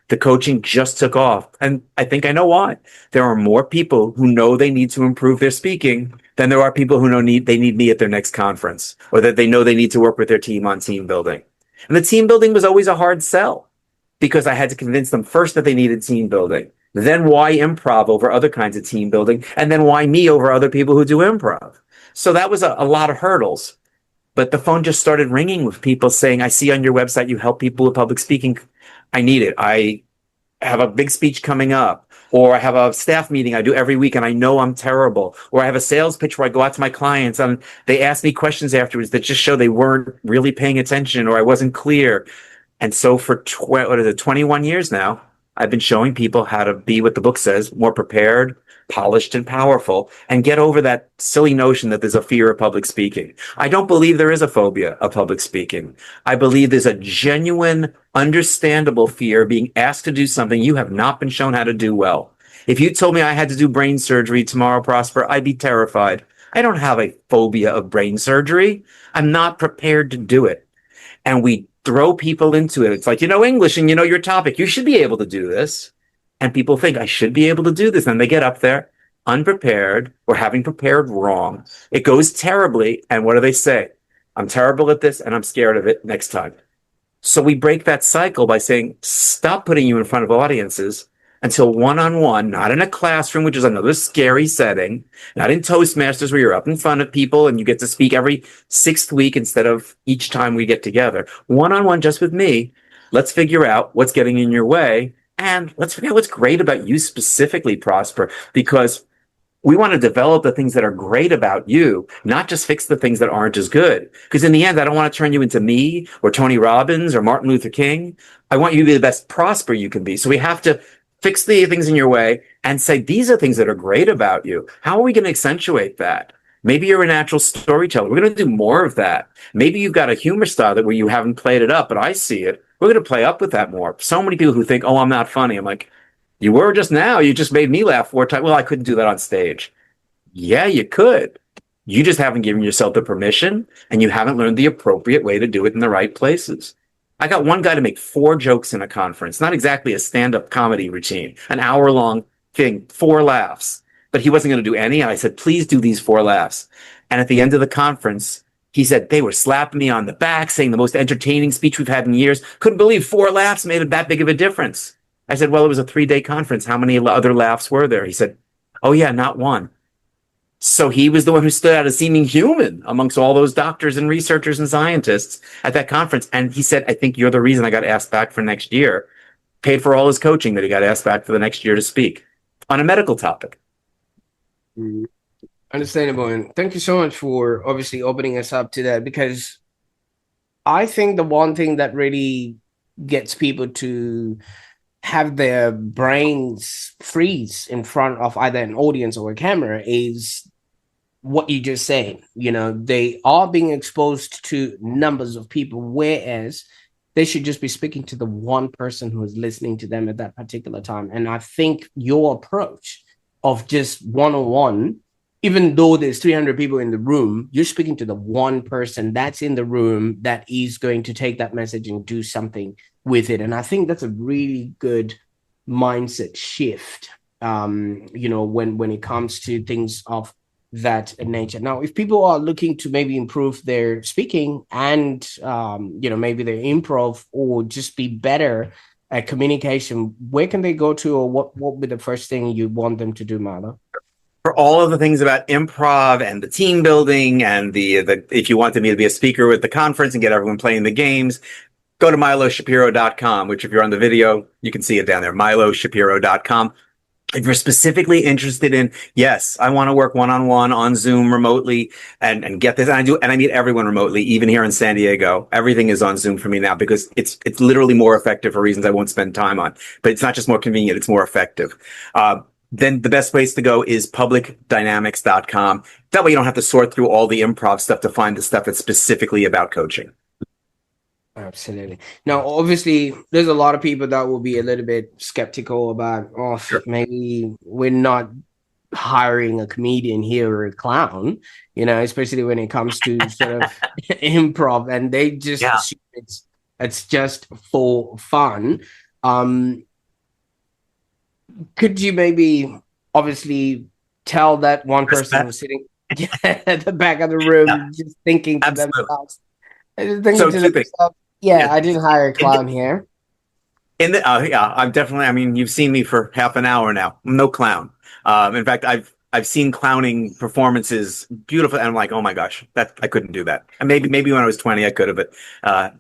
The coaching just took off. And I think I know why. There are more people who know they need to improve their speaking than there are people who know they need me at their next conference, or that they know they need to work with their team on team building. And the team building was always a hard sell, because I had to convince them first that they needed team building, then why improv over other kinds of team building, and then why me over other people who do improv. So that was a lot of hurdles. But the phone just started ringing with people saying, I see on your website you help people with public speaking. I need it. I have a big speech coming up, or I have a staff meeting I do every week and I know I'm terrible, or I have a sales pitch where I go out to my clients and they ask me questions afterwards that just show they weren't really paying attention, or I wasn't clear. And so for 21 years now, I've been showing people how to be what the book says, more prepared, polished, and powerful, and get over that silly notion that there's a fear of public speaking. I don't believe there is a phobia of public speaking. I believe there's a genuine, understandable fear of being asked to do something you have not been shown how to do well. If you told me I had to do brain surgery tomorrow, Prosper, I'd be terrified. I don't have a phobia of brain surgery. I'm not prepared to do it. And we throw people into it. It's like, you know English and you know your topic. You should be able to do this. And people think I should be able to do this. And they get up there unprepared, or having prepared wrong. It goes terribly. And what do they say? I'm terrible at this and I'm scared of it next time. So we break that cycle by saying, stop putting you in front of audiences until one-on-one, not in a classroom, which is another scary setting, not in Toastmasters where you're up in front of people and you get to speak every 6th week instead of each time we get together. One-on-one just with me. Let's figure out what's getting in your way, and let's figure out what's great about you specifically, Prosper, because we want to develop the things that are great about you, not just fix the things that aren't as good. Because in the end, I don't want to turn you into me or Tony Robbins or Martin Luther King. I want you to be the best Prosper you can be. So we have to fix the things in your way and say, these are things that are great about you. How are we going to accentuate that? Maybe you're a natural storyteller. We're going to do more of that. Maybe you've got a humor style that where you haven't played it up, but I see it. We're going to play up with that more. So many people who think, oh, I'm not funny. I'm like, you were just now. You just made me laugh 4 times. Well, I couldn't do that on stage. Yeah, you could. You just haven't given yourself the permission, and you haven't learned the appropriate way to do it in the right places. I got one guy to make 4 jokes in a conference, not exactly a stand-up comedy routine, an hour-long thing, 4 laughs. But he wasn't going to do any. And I said, please do these 4 laughs. And at the end of the conference, he said, they were slapping me on the back, saying the most entertaining speech we've had in years. Couldn't believe 4 laughs made that big of a difference. I said, well, it was a 3-day conference. How many other laughs were there? He said, oh, yeah, not one. So he was the one who stood out as seeming human amongst all those doctors and researchers and scientists at that conference. And he said, I think you're the reason I got asked back for next year. Paid for all his coaching that he got asked back for the next year to speak on a medical topic. Understandable. And thank you so much for obviously opening us up to that, because I think the one thing that really gets people to have their brains freeze in front of either an audience or a camera is what you just said. They are being exposed to numbers of people, whereas they should just be speaking to the one person who is listening to them at that particular time. And I think your approach of just one-on-one, even though there's 300 people in the room, you're speaking to the one person that's in the room that is going to take that message and do something with it. And I think that's a really good mindset shift, when it comes to things of that nature. Now, if people are looking to maybe improve their speaking and maybe their improv, or just be better at communication, where can they go to, or what would be the first thing you want them to do, Milo? For all of the things about improv and the team building and the if you wanted me to be a speaker with the conference and get everyone playing the games, go to miloshapiro.com, which if you're on the video, you can see it down there, miloshapiro.com. If you're specifically interested in, yes, I want to work one-on-one on Zoom remotely and get this. And I meet everyone remotely, even here in San Diego. Everything is on Zoom for me now because it's literally more effective for reasons I won't spend time on. But it's not just more convenient, it's more effective. Then the best place to go is publicdynamics.com. That way you don't have to sort through all the improv stuff to find the stuff that's specifically about coaching. Absolutely. Now, obviously, there's a lot of people that will be a little bit skeptical about, Sure. maybe we're not hiring a comedian here or a clown, especially when it comes to sort of improv, and they just Yeah. assume it's just for fun. Could you maybe obviously tell that one person who's sitting at the back of the Yeah, room just thinking to absolutely. themselves, thinking So to two things. themselves, yeah, Yeah. I didn't hire a In the, clown here. yeah, I'm definitely, I mean, you've seen me for half an hour now. I'm no clown. In fact, I've seen clowning performances beautiful, and I'm like, oh my gosh, that I couldn't do that. And maybe when I was 20 I could have, but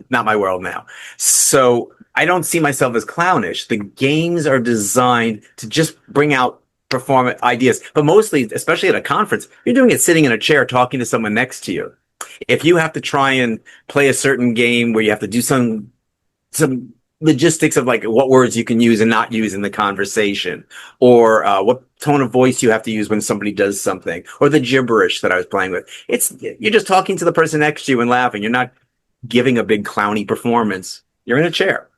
not my world now. So I don't see myself as clownish. The games are designed to just bring out perform ideas, but mostly, especially at a conference, you're doing it sitting in a chair talking to someone next to you. If you have to try and play a certain game where you have to do some logistics of like what words you can use and not use in the conversation, or what tone of voice you have to use when somebody does something, or the gibberish that I was playing with. You're just talking to the person next to you and laughing. You're not giving a big clowny performance. You're in a chair.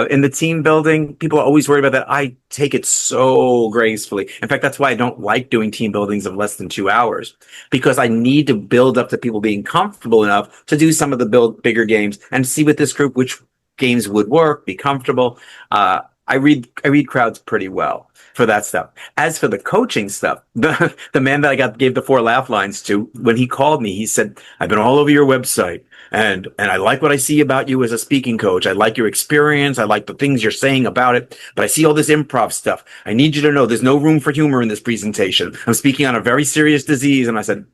In the team building, people are always worried about that. I take it so gracefully. In fact, that's why I don't like doing team buildings of less than 2 hours, because I need to build up to people being comfortable enough to do some of the bigger games and see with this group which games would work, be comfortable. I read crowds pretty well for that stuff. As for the coaching stuff, the man that I gave the 4 laugh lines to, when he called me, he said, "I've been all over your website, and I like what I see about you as a speaking coach. I like your experience. I like the things you're saying about it. But I see all this improv stuff. I need you to know there's no room for humor in this presentation. I'm speaking on a very serious disease." And I said,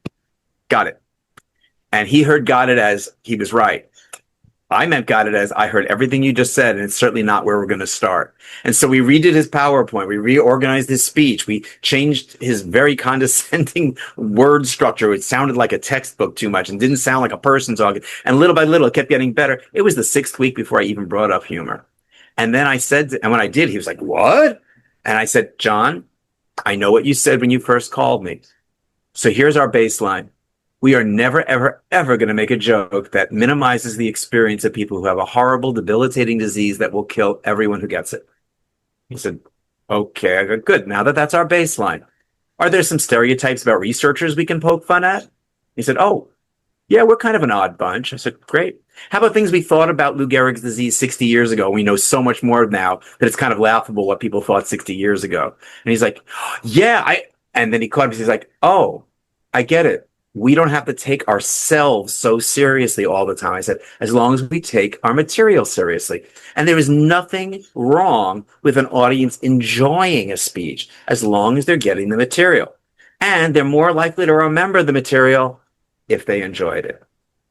"Got it." And he got it as he was right. I meant got it as I heard everything you just said, and it's certainly not where we're going to start. And so we redid his PowerPoint. We reorganized his speech. We changed his very condescending word structure. It sounded like a textbook too much and didn't sound like a person talking. And little by little, it kept getting better. It was the 6th week before I even brought up humor. And then and when I did, he was like, "What?" And I said, "John, I know what you said when you first called me. So here's our baseline. We are never, ever, ever going to make a joke that minimizes the experience of people who have a horrible, debilitating disease that will kill everyone who gets it." He said, "Okay." I go, "Good. Now that that's our baseline, are there some stereotypes about researchers we can poke fun at?" He said, "Oh, yeah, we're kind of an odd bunch." I said, "Great. How about things we thought about Lou Gehrig's disease 60 years ago? We know so much more now that it's kind of laughable what people thought 60 years ago." And he's like, "Yeah, and then he caught me. He's like, "Oh, I get it. We don't have to take ourselves so seriously all the time." I said, "As long as we take our material seriously." And there is nothing wrong with an audience enjoying a speech as long as they're getting the material. And they're more likely to remember the material if they enjoyed it.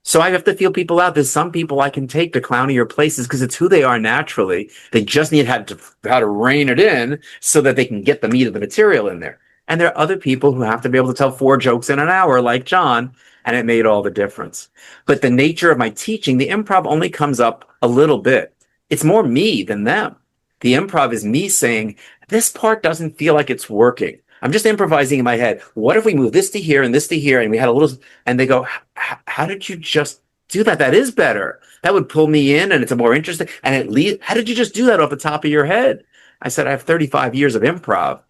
So I have to feel people out. There's some people I can take to clownier places because it's who they are naturally. They just need how to rein it in so that they can get the meat of the material in there. And there are other people who have to be able to tell 4 jokes in an hour, like John, and it made all the difference. But the nature of my teaching, the improv only comes up a little bit. It's more me than them. The improv is me saying, this part doesn't feel like it's working. I'm just improvising in my head. What if we move this to here and this to here? And we had a little, and they go, how did you just do that? That is better. That would pull me in and it's a more interesting. And at least, how did you just do that off the top of your head? I said, I have 35 years of improv.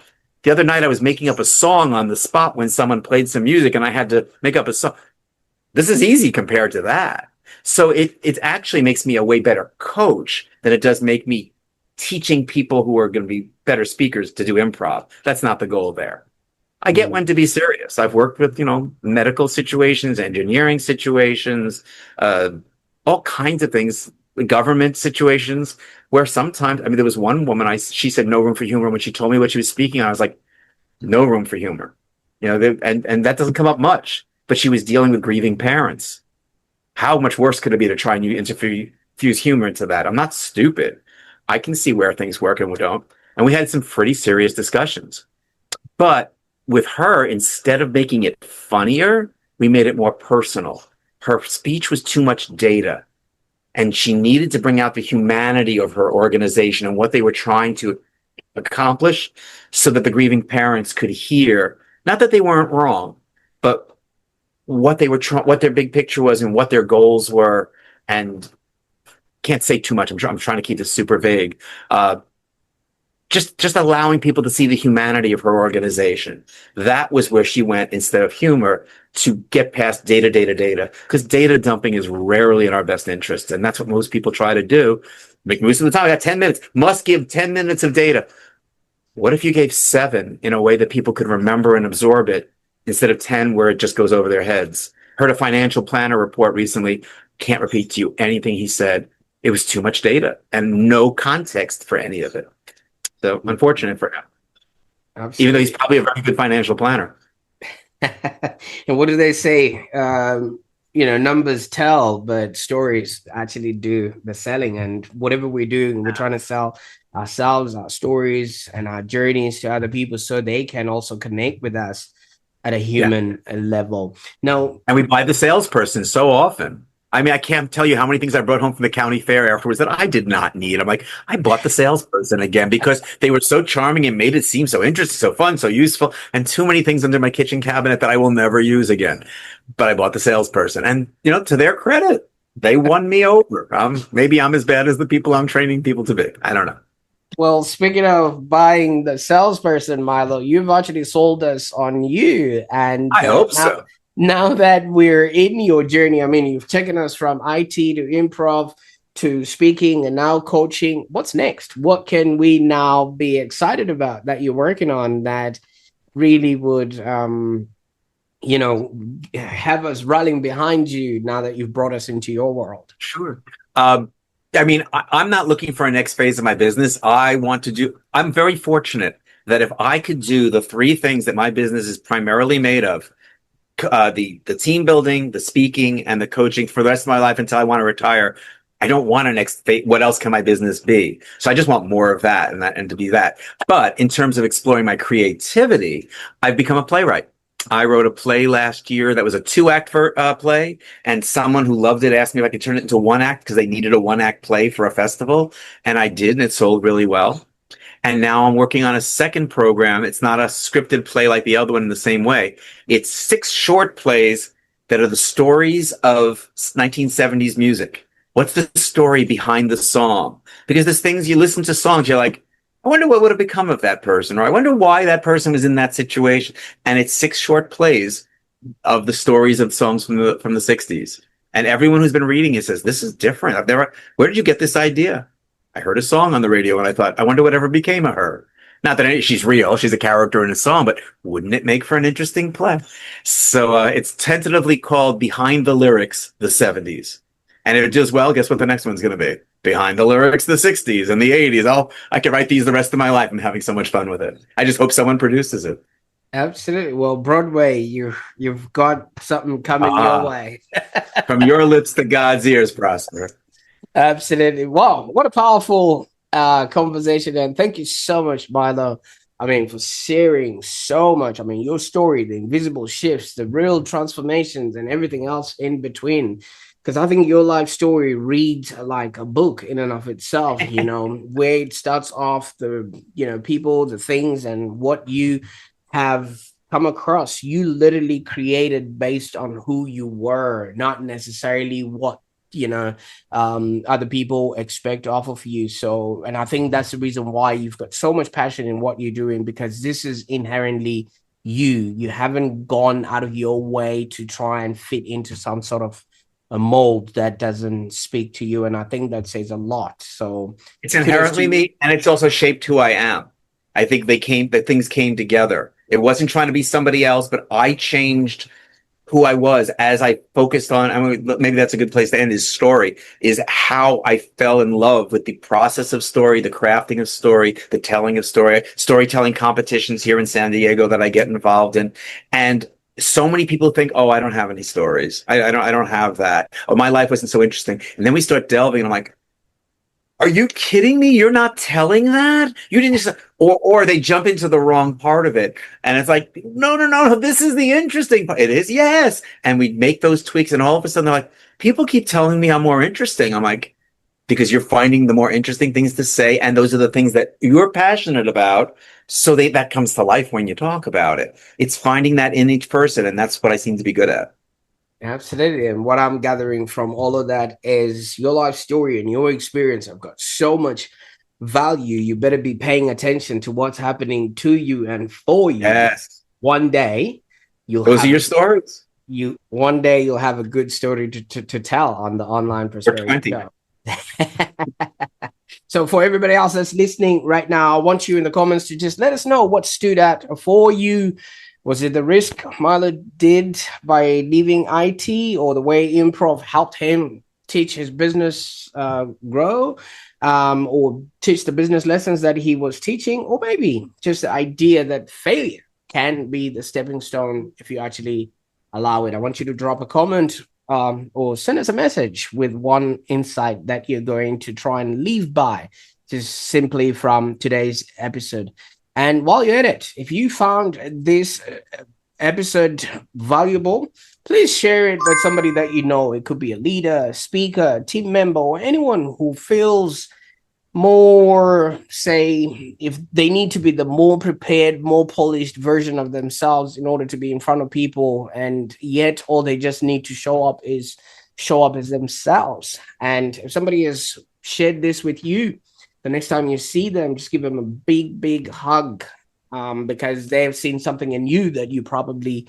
The other night I was making up a song on the spot when someone played some music and I had to make up a song. This is easy compared to that. So it actually makes me a way better coach than it does make me teaching people who are going to be better speakers to do improv. That's not the goal there. I get when to be serious. I've worked with, medical situations, engineering situations, all kinds of things, government situations where sometimes, there was one woman, she said no room for humor. When she told me what she was speaking on, I was like, no room for humor. And that doesn't come up much, but she was dealing with grieving parents. How much worse could it be to try and infuse humor into that? I'm not stupid. I can see where things work and we don't. And we had some pretty serious discussions. But with her, instead of making it funnier, we made it more personal. Her speech was too much data. And she needed to bring out the humanity of her organization and what they were trying to accomplish so that the grieving parents could hear, not that they weren't wrong, but what they were what their big picture was and what their goals were. And can't say too much. I'm trying to keep this super vague. Just allowing people to see the humanity of her organization. That was where she went instead of humor, to get past data, because data dumping is rarely in our best interest. And that's what most people try to do. Make most of the time, I got 10 minutes, must give 10 minutes of data. What if you gave 7 in a way that people could remember and absorb it instead of 10 where it just goes over their heads? Heard a financial planner report recently. Can't repeat to you anything he said. It was too much data and no context for any of it. So unfortunate for him. Absolutely. Even though he's probably a very good financial planner. And what do they say? Numbers tell, but stories actually do the selling. And whatever we do, we're trying to sell ourselves, our stories, and our journeys to other people so they can also connect with us at a human level. Now, and we buy the salesperson so often. I can't tell you how many things I brought home from the county fair afterwards that I did not need. I'm like, I bought the salesperson again because they were so charming and made it seem so interesting, so fun, so useful, and too many things under my kitchen cabinet that I will never use again. But I bought the salesperson. And, to their credit, they won me over. Maybe I'm as bad as the people I'm training people to be. I don't know. Well, speaking of buying the salesperson, Milo, you've actually sold us on you. And I hope so. Now that we're in your journey, you've taken us from IT to improv to speaking and now coaching. What's next? What can we now be excited about that you're working on that really would, have us rallying behind you now that you've brought us into your world? Sure. I'm not looking for a next phase of my business. I'm very fortunate that if I could do the 3 things that my business is primarily made of, the team building, the speaking, and the coaching for the rest of my life until I want to retire. I don't want a next phase. What else can my business be? So I just want more of that and to be that. But in terms of exploring my creativity, I've become a playwright. I wrote a play last year that was a 2-act play, and someone who loved it asked me if I could turn it into 1-act because they needed a 1-act play for a festival, and I did, and it sold really well. And now I'm working on a second program. It's not a scripted play like the other one in the same way. It's 6 short plays that are the stories of 1970s music. What's the story behind the song? Because there's things, you listen to songs, you're like, I wonder what would have become of that person, or I wonder why that person was in that situation. And it's 6 short plays of the stories of songs from the 60s. And everyone who's been reading it says, this is different. Where did you get this idea? I heard a song on the radio and I thought, I wonder whatever became of her. Not that she's real, she's a character in a song, but wouldn't it make for an interesting play? So it's tentatively called Behind the Lyrics, the 70s. And if it does well, guess what the next one's going to be? Behind the Lyrics, the 60s and the 80s. I could write these the rest of my life. I'm having so much fun with it. I just hope someone produces it. Absolutely. Well, Broadway, you've got something coming your way. From your lips to God's ears, Prosper. Absolutely. Wow, what a powerful conversation. And thank you so much, Milo, I mean, for sharing so much. I mean, your story, the invisible shifts, the real transformations, and everything else in between. Because I think your life story reads like a book in and of itself, where it starts off, people, the things, and what you have come across. You literally created based on who you were, not necessarily what other people expect off of you. So, and I think that's the reason why you've got so much passion in what you're doing, because this is inherently you haven't gone out of your way to try and fit into some sort of a mold that doesn't speak to you. And I think that says a lot. So It's inherently me, and it's also shaped who I am. I think that things came together. It wasn't trying to be somebody else, but I changed who I was as I focused on. I mean, maybe that's a good place to end his story, is how I fell in love with the process of story, the crafting of story, the telling of story, storytelling competitions here in San Diego that I get involved in. And so many people think, oh, I don't have any stories. I don't have that. Oh, my life wasn't so interesting. And then we start delving and I'm like, are you kidding me? You're not telling that? You didn't just, or they jump into the wrong part of it. And it's like, no, this is the interesting part. It is, yes. And we make those tweaks, and all of a sudden they're like, people keep telling me I'm more interesting. I'm like, because you're finding the more interesting things to say, and those are the things that you're passionate about. So that comes to life when you talk about it. It's finding that in each person, and that's what I seem to be good at. Absolutely. And what I'm gathering from all of that is your life story and your experience have got so much value. You better be paying attention to what's happening to you and for you. Yes. One day those are your stories. One day you'll have a good story to tell on the online prosperity show. So for everybody else that's listening right now, I want you in the comments to just let us know what stood out for you. Was it the risk Milo did by leaving IT, or the way improv helped him teach his business grow, or teach the business lessons that he was teaching, or maybe just the idea that failure can be the stepping stone if you actually allow it? I want you to drop a comment or send us a message with one insight that you're going to try and live by, just simply from today's episode. And while you're at it, if you found this episode valuable, please share it with somebody that you know. It could be a leader, a speaker, a team member, or anyone who feels more, say, if they need to be the more prepared, more polished version of themselves in order to be in front of people, and yet all they just need to show up as themselves. And if somebody has shared this with you, the next time you see them, just give them a big hug, because they have seen something in you that you probably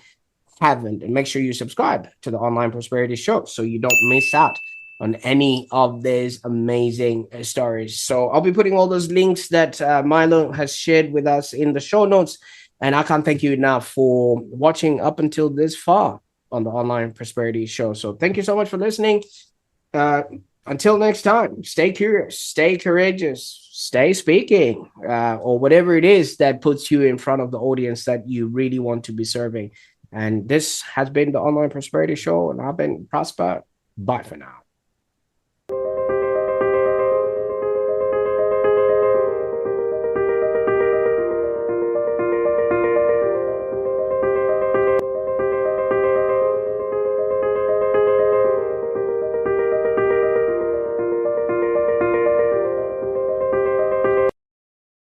haven't. And make sure you subscribe to the Online Prosperity Show so you don't miss out on any of these amazing stories. So I'll be putting all those links that Milo has shared with us in the show notes. And I can't thank you enough for watching up until this far on the Online Prosperity Show. So thank you so much for listening. Until next time, stay curious, stay courageous, stay speaking, or whatever it is that puts you in front of the audience that you really want to be serving. And this has been the Online Prosperity Show, and I've been Prosper. Bye for now.